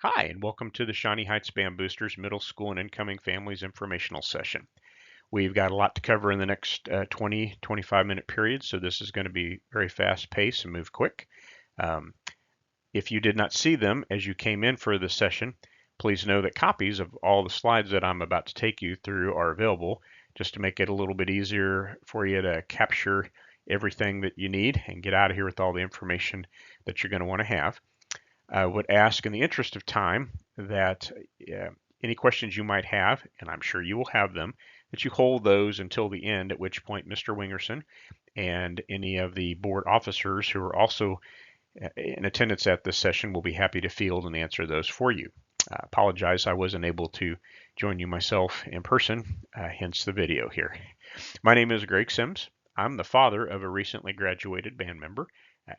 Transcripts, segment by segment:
Hi, and welcome to the Shawnee Heights Band Boosters Middle School and Incoming Families Informational Session. We've got a lot to cover in the next 25-minute period, so this is going to be very fast paced and move quick. Um, if you did not see them as you came in for this session, please know that copies of all the slides that I'm about to take you through are available just to make it a little bit easier for you to capture everything that you need and get out of here with all the information that you're going to want to have. I would ask, in the interest of time, that any questions you might have, and I'm sure you will have them, that you hold those until the end, at which point Mr. Wingerson and any of the board officers who are also in attendance at this session will be happy to field and answer those for you. I apologize I wasn't able to join you myself in person, hence the video here. My name is Greg Sims. I'm the father of a recently graduated band member.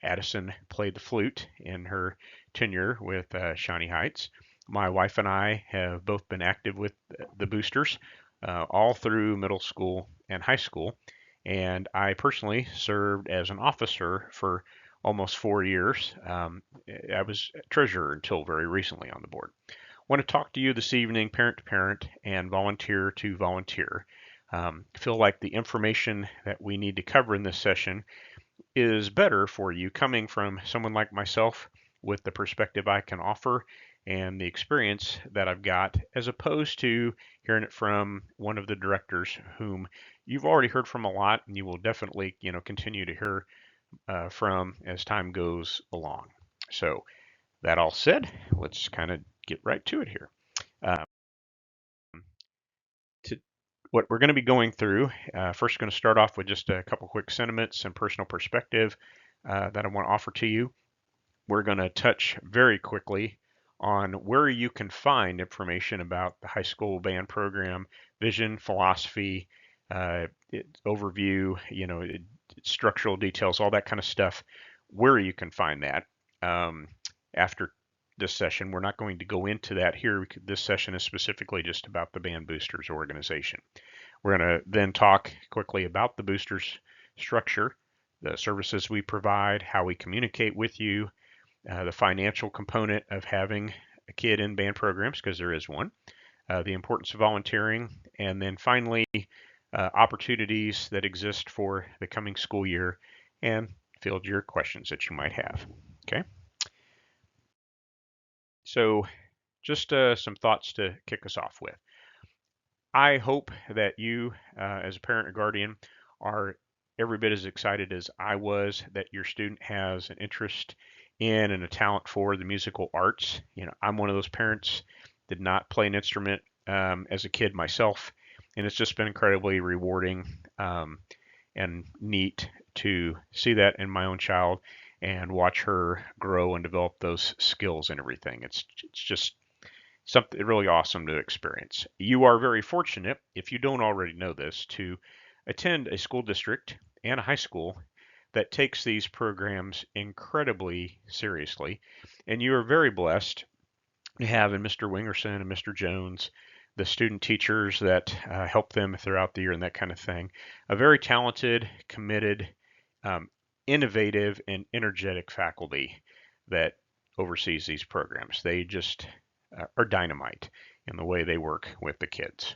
Addison played the flute in her tenure with Shawnee Heights. My wife and I have both been active with the Boosters all through middle school and high school. And I personally served as an officer for almost 4 years. I was treasurer until very recently on the board. I want to talk to you this evening, parent to parent and volunteer to volunteer. Feel like the information that we need to cover in this session is better for you coming from someone like myself with the perspective I can offer and the experience that I've got, as opposed to hearing it from one of the directors whom you've already heard from a lot and you will definitely continue to hear from as time goes along. So that all said, let's kind of get right to it here. Um, to what we're going to be going through, first going to start off with just a couple quick sentiments and personal perspective that I want to offer to you. We're going to touch very quickly on where you can find information about the high school band program, vision, philosophy, overview, structural details, all that kind of stuff, where you can find that. After this session, we're not going to go into that here. This session is specifically just about the Band Boosters organization. We're going to then talk quickly about the Boosters structure, the services we provide, how we communicate with you, the financial component of having a kid in band programs, because there is one, the importance of volunteering, and then finally, opportunities that exist for the coming school year, and field your questions that you might have. Okay. So just some thoughts to kick us off with. I hope that you, as a parent or guardian, are every bit as excited as I was that your student has an interest in and a talent for the musical arts. I'm one of those parents, did not play an instrument as a kid myself, and it's just been incredibly rewarding and neat to see that in my own child and watch her grow and develop those skills and everything. It's just something really awesome to experience. You are very fortunate, if you don't already know this, to attend a school district and a high school that takes these programs incredibly seriously. And you are very blessed to have in Mr. Wingerson and Mr. Jones, the student teachers that help them throughout the year and that kind of thing. A very talented, committed, um, innovative, and energetic faculty that oversees these programs. They just are dynamite in the way they work with the kids.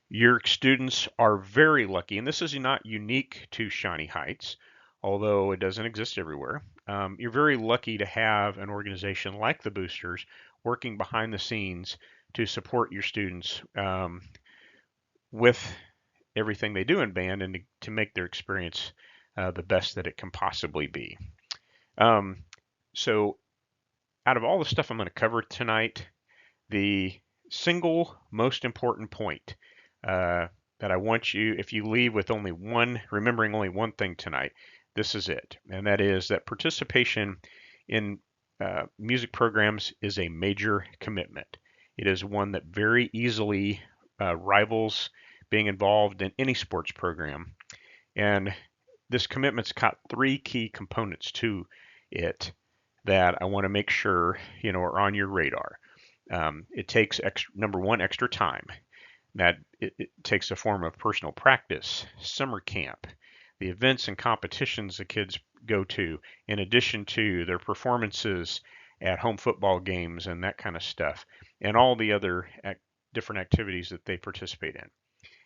Your students are very lucky, and this is not unique to Shawnee Heights, although it doesn't exist everywhere. You're very lucky to have an organization like the Boosters working behind the scenes to support your students with everything they do in band and to make their experience the best that it can possibly be. So out of all the stuff I'm going to cover tonight, the single most important point that I want you, if you leave with remembering only one thing tonight, this is it. And that is that participation in music programs is a major commitment. It is one that very easily rivals being involved in any sports program. And this commitment's got three key components to it that I want to make sure are on your radar. It takes number one, extra time. That it takes the form of personal practice, summer camp, the events and competitions the kids go to, in addition to their performances at home football games and that kind of stuff, and all the other different activities that they participate in.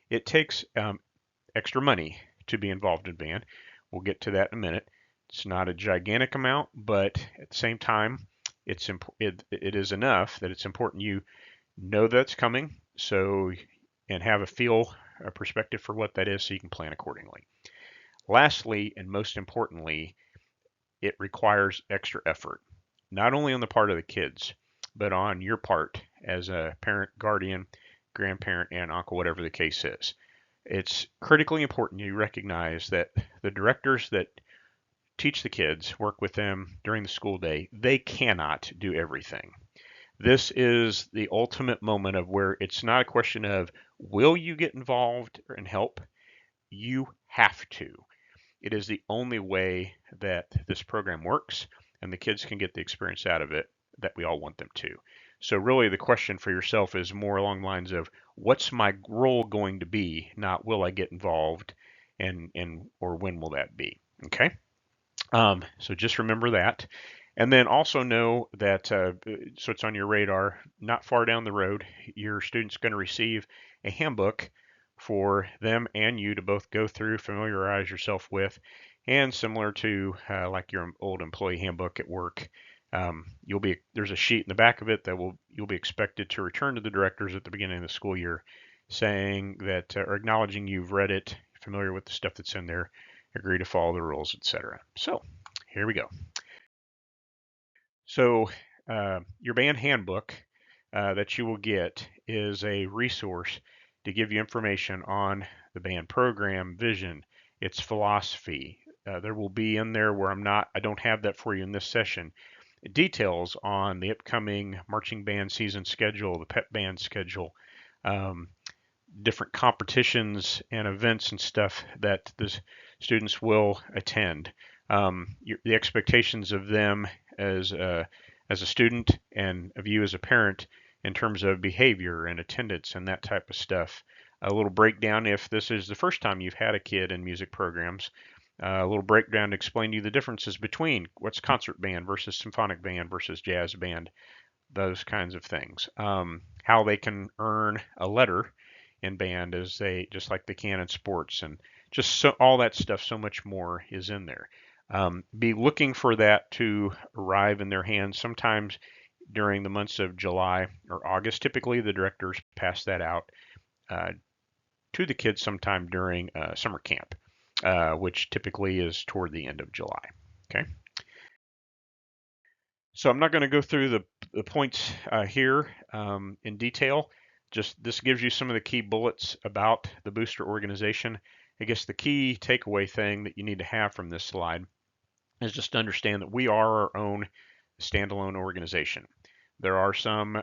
It takes extra money to be involved in band. We'll get to that in a minute. It's not a gigantic amount, but at the same time, it is enough that it's important you know that's coming, so and have a perspective for what that is, so you can plan accordingly. Lastly, and most importantly, it requires extra effort, not only on the part of the kids, but on your part as a parent, guardian, grandparent, aunt, uncle, whatever the case is. It's critically important you recognize that the directors that teach the kids, work with them during the school day, they cannot do everything. This is the ultimate moment of where it's not a question of will you get involved and help? You have to. It is the only way that this program works and the kids can get the experience out of it that we all want them to. So really the question for yourself is more along the lines of what's my role going to be, not will I get involved and or when will that be? Okay? So just remember that. And then also know that, so it's on your radar, not far down the road, your student's going to receive a handbook for them and you to both go through, familiarize yourself with, and similar to like your old employee handbook at work, there's a sheet in the back of it that you'll be expected to return to the directors at the beginning of the school year, saying that or acknowledging you've read it, familiar with the stuff that's in there, agree to follow the rules, etc. So here we go. So your band handbook that you will get is a resource to give you information on the band program, vision, its philosophy. There will be in there where I don't have that for you in this session, details on the upcoming marching band season schedule, the pep band schedule, different competitions and events and stuff that the students will attend. The expectations of them as a student and of you as a parent in terms of behavior and attendance and that type of stuff. A little breakdown if this is the first time you've had a kid in music programs. A little breakdown to explain to you the differences between what's concert band versus symphonic band versus jazz band, those kinds of things. How they can earn a letter in band as they just like they can in sports, and just so all that stuff, so much more is in there. Be looking for that to arrive in their hands sometimes during the months of July or August. Typically, the directors pass that out to the kids sometime during summer camp, which typically is toward the end of July. Okay. So I'm not going to go through the points here in detail. Just this gives you some of the key bullets about the booster organization. I guess the key takeaway thing that you need to have from this slide is just to understand that we are our own standalone organization. There are some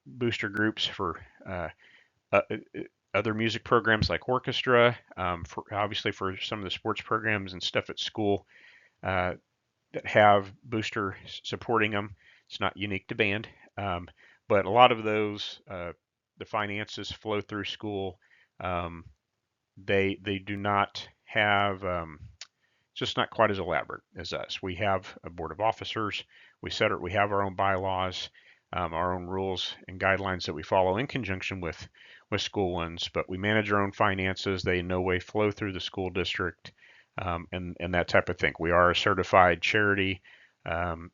booster groups for uh, other music programs like orchestra, obviously for some of the sports programs and stuff at school that have booster supporting them. It's not unique to band, but a lot of those, the finances flow through school. They do not have it's just not quite as elaborate as us. We have a board of officers. We have our own bylaws, our own rules and guidelines that we follow in conjunction with school ones. But we manage our own finances. They in no way flow through the school district, and that type of thing. We are a certified charity,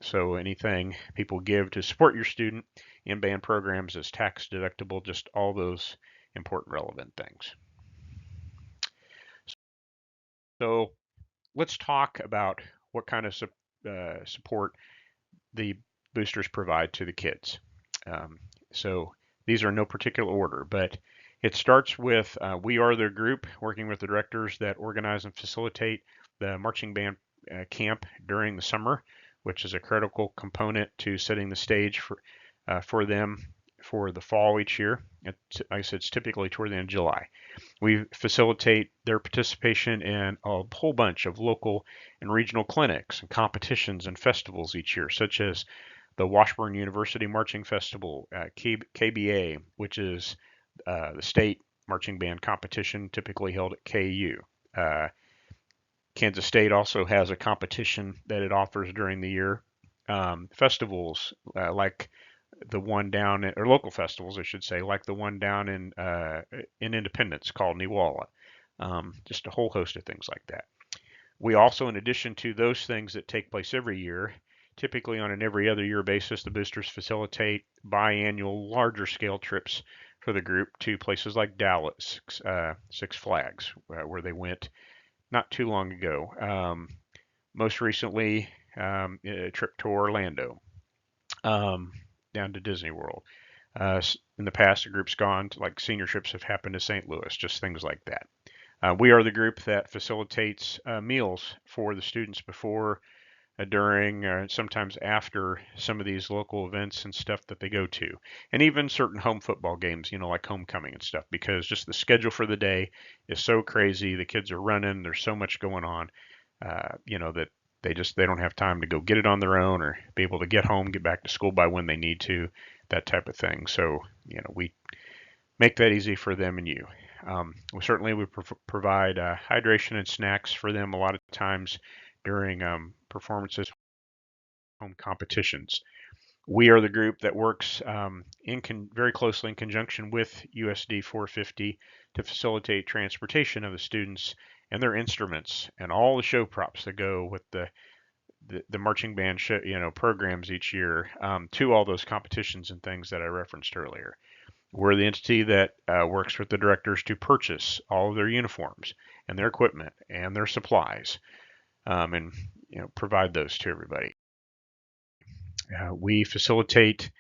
so anything people give to support your student in band programs is tax deductible. Just all those important, relevant things. So let's talk about what kind of support the boosters provide to the kids. So these are in no particular order, but it starts with we are the group working with the directors that organize and facilitate the marching band camp during the summer, which is a critical component to setting the stage for them for the fall each year. Like I said, it's typically toward the end of July. We facilitate their participation in a whole bunch of local and regional clinics and competitions and festivals each year, such as the Washburn University Marching Festival, KBA, which is the state marching band competition typically held at KU. Kansas State also has a competition that it offers during the year festivals like the one down or local festivals, I should say, like the one down in Independence called Niwala. Just a whole host of things like that. We also, in addition to those things that take place every year, typically on an every other year basis, the boosters facilitate biannual larger scale trips for the group to places like Dallas, Six Flags, where they went not too long ago. Most recently, a trip to Orlando, um, down to Disney World. In the past, the group's gone to, like, senior trips have happened to St. Louis, just things like that. We are the group that facilitates meals for the students before, during, sometimes after some of these local events and stuff that they go to, and even certain home football games, like homecoming and stuff, because just the schedule for the day is so crazy. The kids are running. There's so much going on, that they don't have time to go get it on their own or be able to get home, get back to school by when they need to, that type of thing. So, we make that easy for them and you. We provide hydration and snacks for them a lot of times during performances, home competitions. We are the group that works very closely in conjunction with USD 450 to facilitate transportation of the students and their instruments and all the show props that go with the marching band programs each year, to all those competitions and things that I referenced earlier. We're the entity that works with the directors to purchase all of their uniforms and their equipment and their supplies, and provide those to everybody. We facilitate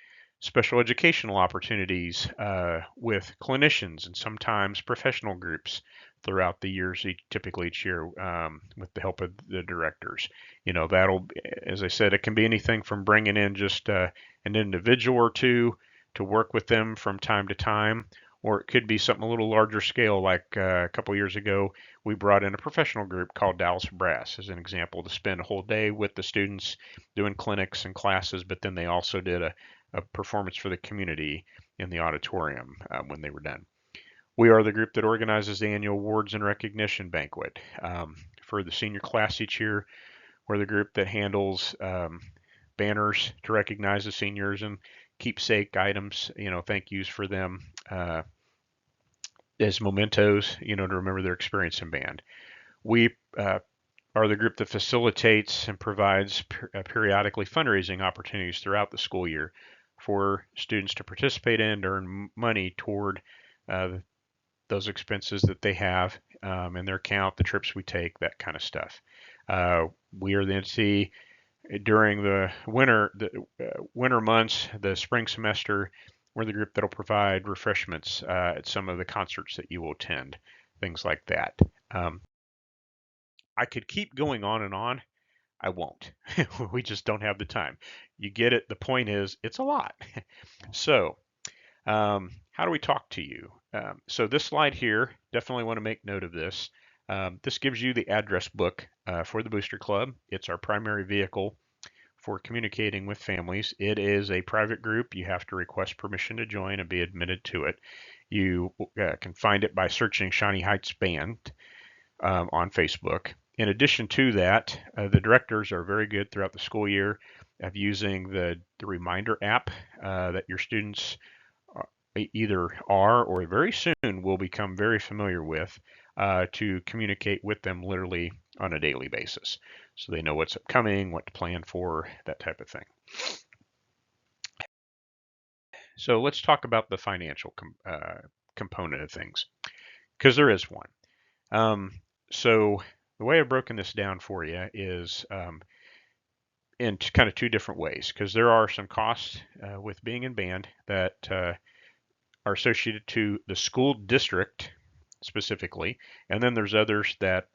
special educational opportunities with clinicians and sometimes professional groups throughout the years, typically each year, with the help of the directors. As I said, it can be anything from bringing in just an individual or two to work with them from time to time, or it could be something a little larger scale. Like a couple years ago, we brought in a professional group called Dallas Brass as an example to spend a whole day with the students doing clinics and classes, but then they also did a performance for the community in the auditorium when they were done. We are the group that organizes the annual awards and recognition banquet for the senior class each year. We're the group that handles banners to recognize the seniors and keepsake items, thank yous for them as mementos, to remember their experience in band. We are the group that facilitates and provides periodically fundraising opportunities throughout the school year for students to participate in and earn money toward those expenses that they have in their account, the trips we take, that kind of stuff. We are the entity during the winter months, the spring semester. We're the group that'll provide refreshments at some of the concerts that you will attend, things like that. I could keep going on and on. I won't. We just don't have the time. You get it. The point is, it's a lot. So, how do we talk to you? So this slide here, definitely want to make note of this. This gives you the address book for the Booster Club. It's our primary vehicle for communicating with families. It is a private group. You have to request permission to join and be admitted to it. You can find it by searching Shawnee Heights Band on Facebook. In addition to that, the directors are very good throughout the school year of using the reminder app that your students either are or very soon will become very familiar with to communicate with them literally on a daily basis. So they know what's upcoming, what to plan for, that type of thing. So let's talk about the financial component of things, because there is one. So the way I've broken this down for you is in kind of two different ways, because there are some costs with being in band that are associated to the school district specifically, and then there's others that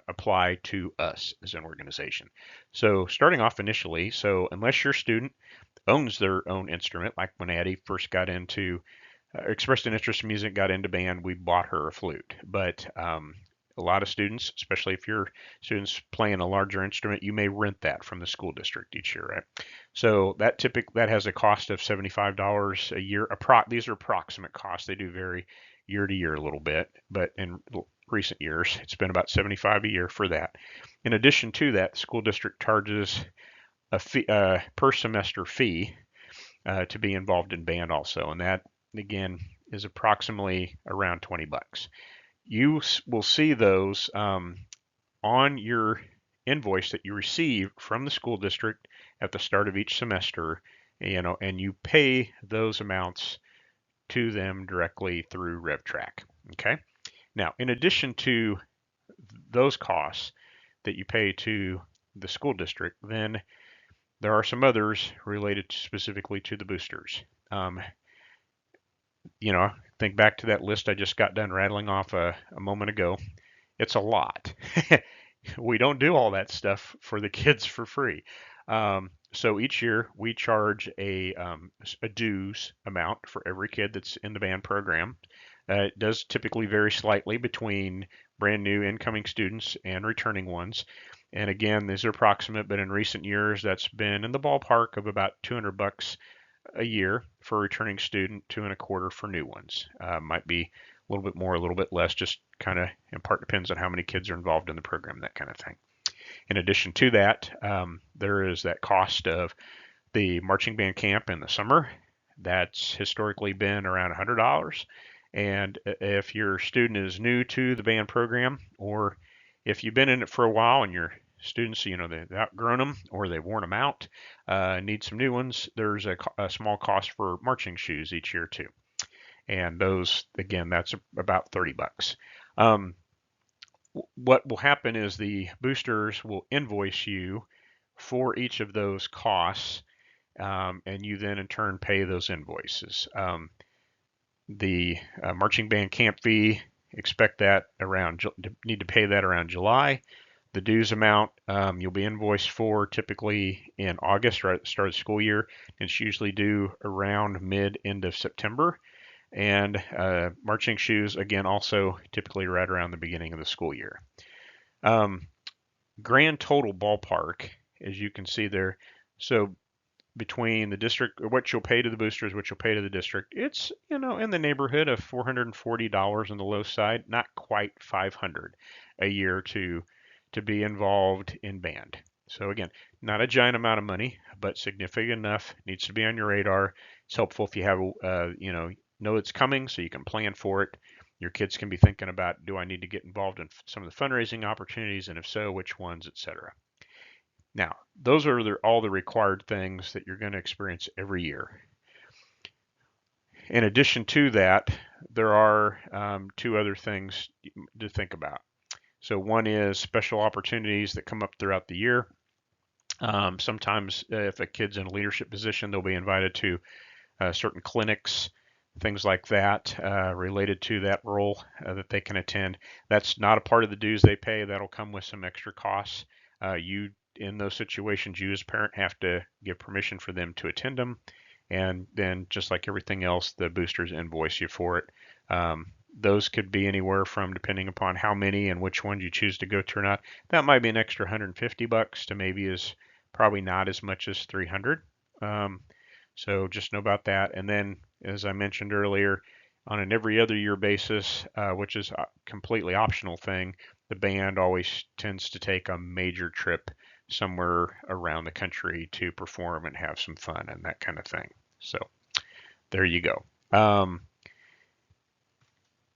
apply to us as an organization. So starting off initially, so unless your student owns their own instrument, like when Addie first got into expressed an interest in music, got into band, we bought her a flute. But a lot of students, especially if your students playing a larger instrument, you may rent that from the school district each year, right? So that has a cost of $75 a year. These are approximate costs. They do vary year to year a little bit, but in recent years, it's been about $75 a year for that. In addition to that, the school district charges per semester fee to be involved in band also, and that again is approximately around 20 bucks. You will see those on your invoice that you receive from the school district at the start of each semester, and you pay those amounts to them directly through RevTrack. Okay. Now, in addition to those costs that you pay to the school district, then there are some others related specifically to the boosters. Think back to that list I just got done rattling off a moment ago. It's a lot. We don't do all that stuff for the kids for free. So each year we charge a dues amount for every kid that's in the band program. It does typically vary slightly between brand new incoming students and returning ones. And again, these are approximate, but in recent years that's been in the ballpark of about 200 bucks a year for a returning student, 225 for new ones. Might be a little bit more, a little bit less, just kind of in part depends on how many kids are involved in the program, that kind of thing. In addition to that, there is that cost of the marching band camp in the summer. That's historically been around $100. And if your student is new to the band program, or if you've been in it for a while and your students, they've outgrown them or they've worn them out, need some new ones, there's a small cost for marching shoes each year too. And those, again, that's about 30 bucks. What will happen is the boosters will invoice you for each of those costs, and you then in turn pay those invoices. The marching band camp fee, expect that need to pay that around July. The dues amount you'll be invoiced for typically in August, right at the start of the school year. It's usually due around end of September. And marching shoes, again, also typically right around the beginning of the school year. Grand total ballpark, as you can see there, so between the district, or what you'll pay to the boosters, what you'll pay to the district, it's in the neighborhood of $440 on the low side, not quite $500 a year to be involved in band. So again, not a giant amount of money, but significant enough. Needs to be on your radar. It's helpful if you have know it's coming so you can plan for it. Your kids can be thinking about, do I need to get involved in some of the fundraising opportunities, and if so, which ones, etc. Now, those are all the required things that you're going to experience every year. In addition to that, there are two other things to think about. So one is special opportunities that come up throughout the year. Sometimes if a kid's in a leadership position, they'll be invited to certain clinics, things like that related to that role that they can attend. That's not a part of the dues they pay. That'll come with some extra costs. In those situations, you as a parent have to give permission for them to attend them. And then just like everything else, the boosters invoice you for it. Those could be anywhere from, depending upon how many and which ones you choose to go to or not, that might be an extra 150 bucks to maybe is probably not as much as 300. So just know about that. And then, as I mentioned earlier, on an every other year basis, which is a completely optional thing, the band always tends to take a major trip somewhere around the country to perform and have some fun and that kind of thing. So there you go.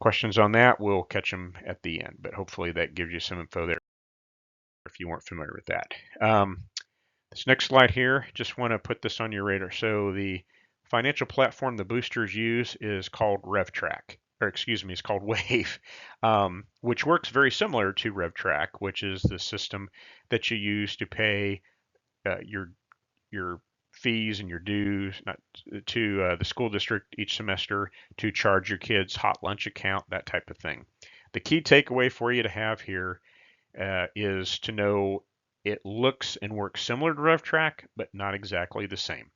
Questions on that, we'll catch them at the end, but hopefully that gives you some info there if you weren't familiar with that. This next slide here, just want to put this on your radar. So the financial platform the boosters use is called RevTrack, or excuse me, it's called Wave, which works very similar to RevTrack, which is the system that you use to pay your fees and your dues to the school district each semester, to charge your kids hot lunch account, that type of thing. The key takeaway for you to have here is to know it looks and works similar to RevTrack, but not exactly the same.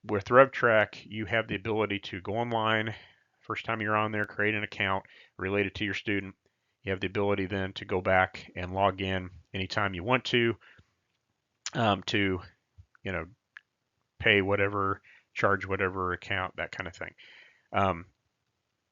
With RevTrack, you have the ability to go online. First time you're on there, create an account related to your student. You have the ability then to go back and log in anytime you want to pay whatever, charge whatever account, that kind of thing.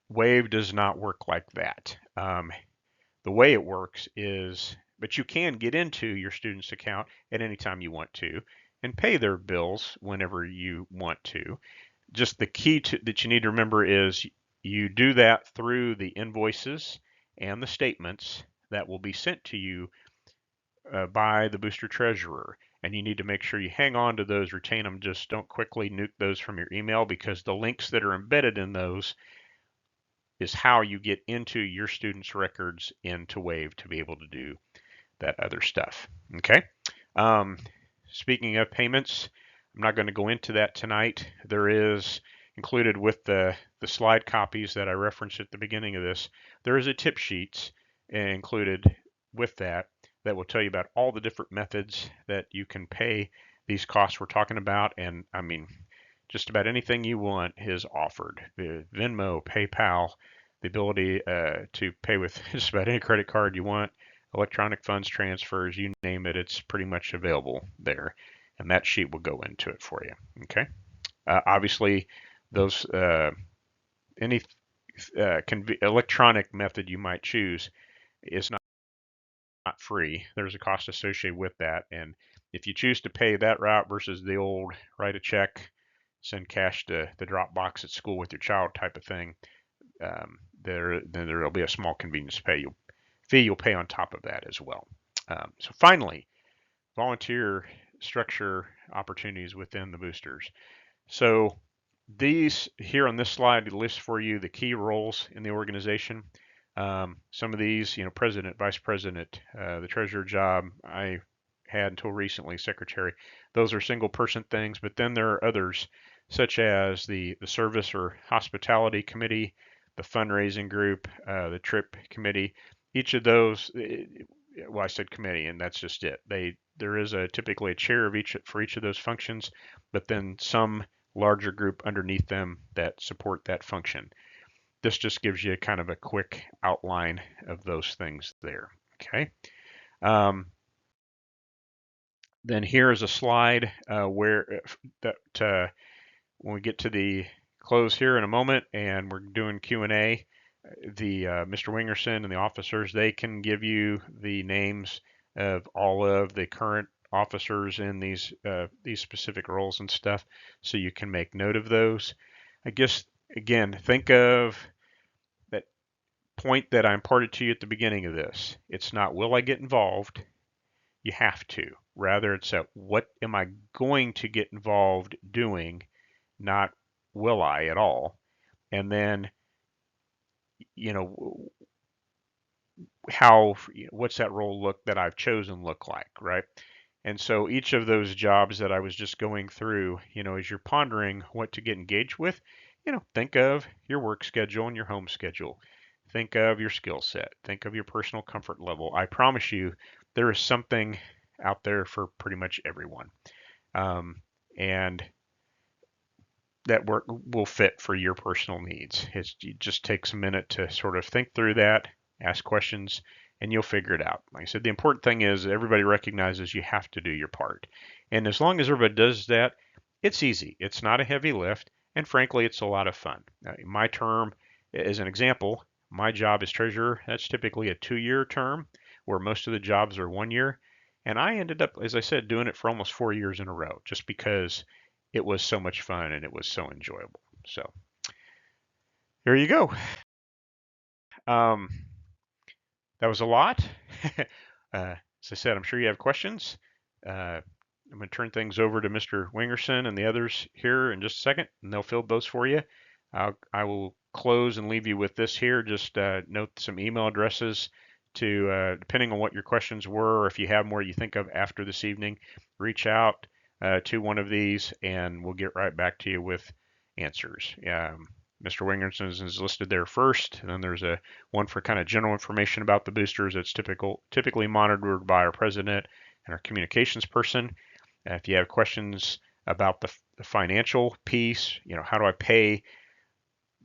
Wave does not work like that. The way it works is But you can get into your student's account at any time you want to and pay their bills whenever you want to. Just the key that you need to remember is you do that through the invoices and the statements that will be sent to you by the booster treasurer. And you need to make sure you hang on to those, retain them. Just don't quickly nuke those from your email, because the links that are embedded in those is how you get into your students' records into Wave to be able to do that other stuff. Okay. Um, Speaking of payments, I'm not going to go into that tonight. There is included with the slide copies that I referenced at the beginning of this, there is a tip sheet included with that will tell you about all the different methods that you can pay these costs we're talking about. And I mean, just about anything you want is offered. Venmo, PayPal, the ability to pay with just about any credit card you want, electronic funds transfers, you name it, it's pretty much available there. And that sheet will go into it for you. Okay. Obviously, those any electronic method you might choose is not free. There's a cost associated with that. And if you choose to pay that route versus the old write a check, send cash to the drop box at school with your child type of thing, then there'll be a small convenience fee you'll pay on top of that as well. So finally, volunteer structure opportunities within the boosters. So these here on this slide list for you the key roles in the organization. Some of these, president, vice president, the treasurer job, I had until recently, secretary. Those are single person things, but then there are others such as the service or hospitality committee, the fundraising group, the trip committee. Each of those, well, I said committee, and that's just it. There is typically a chair for each of those functions, but then some larger group underneath them that support that function. This just gives you kind of a quick outline of those things there. Okay. Then here is a slide where when we get to the close here in a moment and we're doing Q&A, Mr. Wingerson and the officers, they can give you the names of all of the current officers in these specific roles and stuff, so you can make note of those. I guess again, think of that point that I imparted to you at the beginning of this. It's not will I get involved? You have to. Rather, it's what am I going to get involved doing, not will I at all. And then, what's that role that I've chosen look like, right? And so each of those jobs that I was just going through, as you're pondering what to get engaged with, think of your work schedule and your home schedule. Think of your skill set. Think of your personal comfort level. I promise you, there is something out there for pretty much everyone. And that work will fit for your personal needs. It just takes a minute to sort of think through that, ask questions, and you'll figure it out. Like I said, the important thing is everybody recognizes you have to do your part. And as long as everybody does that, it's easy. It's not a heavy lift. And frankly, it's a lot of fun. My term, as an example, my job as treasurer, that's typically a 2-year term where most of the jobs are 1 year. And I ended up, as I said, doing it for almost 4 years in a row just because it was so much fun and it was so enjoyable. So there you go. That was a lot. As I said, I'm sure you have questions. I'm going to turn things over to Mr. Wingerson and the others here in just a second, and they'll field those for you. I will close and leave you with this here. Just note some email addresses to, depending on what your questions were, or if you have more you think of after this evening, reach out to one of these, and we'll get right back to you with answers. Mr. Wingerson is listed there first, and then there's one for kind of general information about the boosters that's typically monitored by our president and our communications person. If you have questions about the financial piece, how do I pay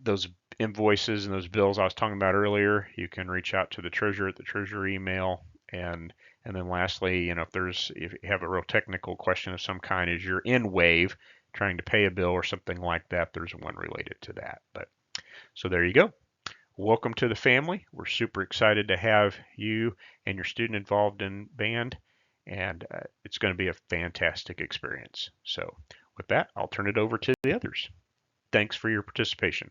those invoices and those bills I was talking about earlier, you can reach out to the treasurer at the treasurer email. And then lastly, if you have a real technical question of some kind, as you're in Wave trying to pay a bill or something like that, there's one related to that. So there you go. welcome to the family. We're super excited to have you and your student involved in band, and it's going to be a fantastic experience. So with that, I'll turn it over to the others. Thanks for your participation.